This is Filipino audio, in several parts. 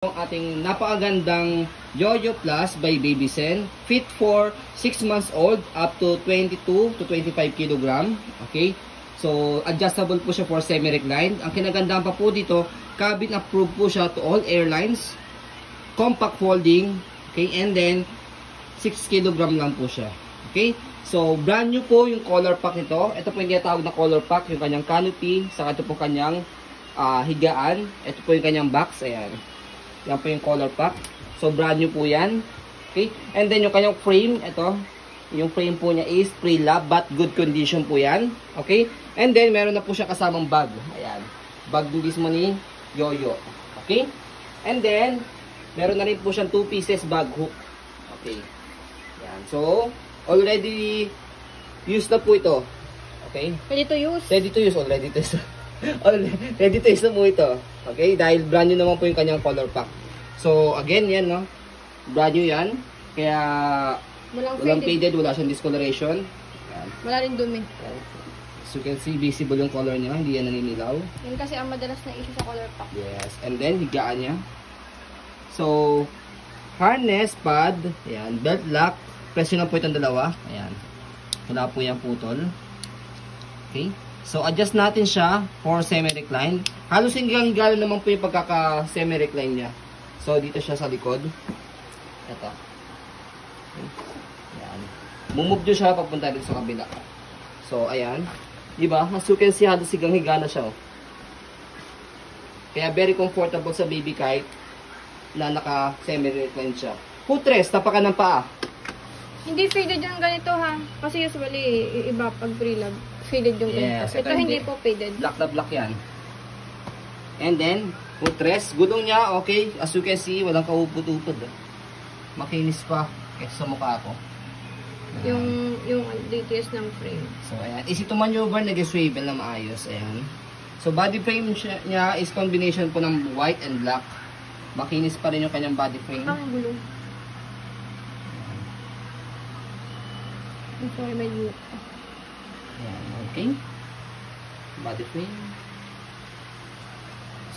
Ang ating napakagandang Yoyo Plus by Babysen, fit for 6 months old up to 22 to 25 kg. Okay? So, adjustable po siya for semi-reclined. Ang kinagandaan pa po dito, cabin approved po siya to all airlines. Compact folding. Okay? And then, 6 kg lang po siya. Okay? So, brand new po yung color pack nito. Ito po yung tinatawag na color pack, yung kanyang canopy, saka ito po kanyang higaan. Ito po yung kanyang box. Ayan. Yan po yung color pack. So, brand new po yan. Okay? And then, yung kanyang frame, ito. Yung frame po niya is pre-lab, but good condition po yan. Okay? And then, meron na po siya kasamang bag. Ayan. Bag mismo ni Yoyo. Okay? And then, meron na rin po siyang 2 pieces bag hook. Okay? Ayan. So, already used na po ito. Okay? Ready to use? Ready to use. Already to use. Ready to use na po ito. Okay? Dahil brand new naman po yung kanyang color pack. So, again, yan, no? Brand new yan. Kaya, walang faded, wala siyang discoloration. Yan. Wala rin dumi. Yan. As you can see, visible yung color niya. Hindi yan naninilaw. Yan kasi ang madalas na issue sa color pack. Yes. And then, higaan niya. So, harness, pad, ayan, belt lock. Presyo na po itong dalawa. Ayan. Wala po yung putol. Okay? So, adjust natin siya for semi-recline. Halos hinggang-hingalo naman po yung pagkaka-semi-recline niya. So, dito siya sa likod. Ito. Okay. Ayan. Mumove nyo siya papunta dito sa kabila. So, ayan. Diba? As you can see, halos hinggang-higa na siya. Oh. Kaya, very comfortable sa baby kahit na naka-semi-recline siya. Footrest, tapakan ng paa. Hindi faded yung ganito ha. Kasi usually, iba pag pre-lab. Faded yung ganito. Ito hindi po faded. Black na black yan. And then, footrest. Gulong niya, okay. As you can see, walang kaupod-upod. Makinis pa kaysa sa mukha ko. Yung DTS ng frame. So, ayan. Easy to maneuver, nag-swivel na maayos. Ayan. So, body frame niya is combination po ng white and black. Makinis pa rin yung kanyang body frame. Ang gulong. Sorry, may look. Ayan, okay. Body frame.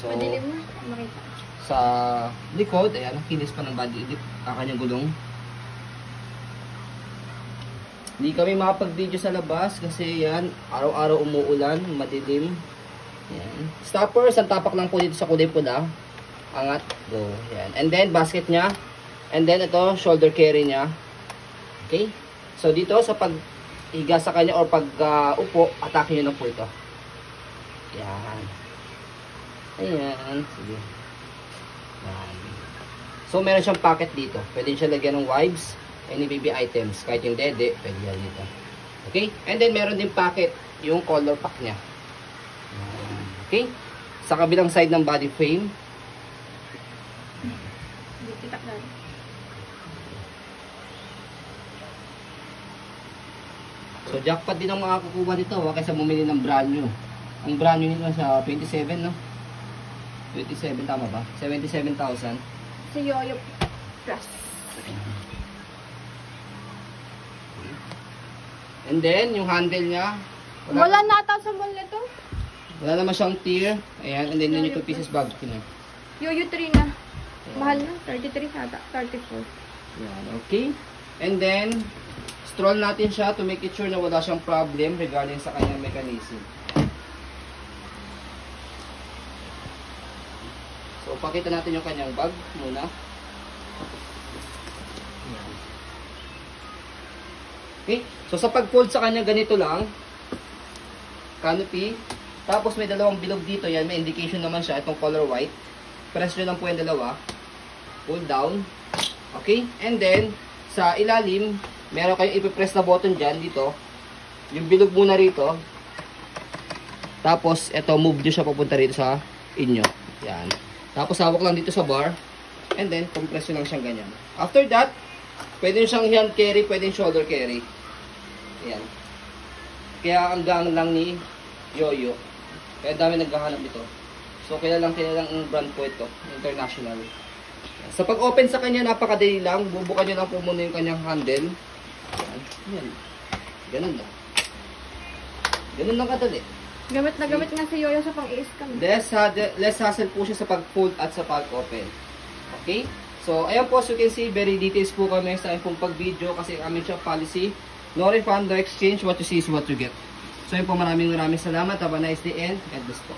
So, madilim na. Makita. Sa likod, ayan, nakinis pa ng body, kanyang gulong. Hindi kami makapag-video sa labas kasi yan, araw-araw umuulan, madilim. Ayan. Stoppers, ang tapak lang po dito sa kulay pula. Angat, go. Ayan. And then, basket niya. And then, ito, shoulder carry niya. Okay? So, dito sa pag-higa sa kanya or pag-upo, atake nyo na po ito. Ayan. Ayan. Sige. Ayan. So, meron siyang pocket dito. Pwede siya lagyan ng wipes, any baby items. Kahit yung dede, pwede yan dito. Okay? And then, meron din pocket yung color pack niya. Ayan. Okay? Sa kabilang side ng body frame. So, jackpot din ang makakukuha dito kaysa bumili ng brand new. Ang brand new nito sa 27, no? 27, tama ba? 77,000. Si Yoyo Plus. And then, yung handle niya. Wala na ata sa mall nito. Wala naman siyang tier. Ayan, and then yung 2 pieces bag. Yoyo 3 na. Mahal na. 33 ata. 34. Ayan, okay. And then, stroll natin siya to make it sure na wala siyang problem regarding sa kanyang mechanism. So, pakita natin yung kanyang bag muna. Okay? So, sa pag-fold sa kanya, ganito lang. Canopy. Tapos, may dalawang bilog dito. Yan, may indication naman siya. Itong color white. Press nyo lang po yung dalawa. Pull down. Okay? And then, sa ilalim, meron kayong ipipress na button dyan, dito. Yung bilog muna rito. Tapos, ito, move nyo siya papunta rito sa inyo. Yan. Tapos, hawak lang dito sa bar. And then, compress nyo lang siyang ganyan. After that, pwede nyo siyang hand carry, pwede nyo shoulder carry. Yan. Kaya, ang gang lang ni Yoyo. Kaya dami naghahanap dito. So, kilalang brand po ito. International. Sa pag-open sa kanya, napakadali lang. Bubukan nyo lang po muna yung kanyang handle. Yan. Ganun lang. Ganun lang kadali. Gamit na gamit nga si Yoyo sa pang-i-scam. Less hassle po siya sa pag-fold at sa pag-open. Okay? So, ayan po, as you can see, very details po kami sa aking pong pag-video kasi aming shop policy. No refund, no exchange. What you see is what you get. So, yun po, maraming salamat. Have a nice day and God bless po.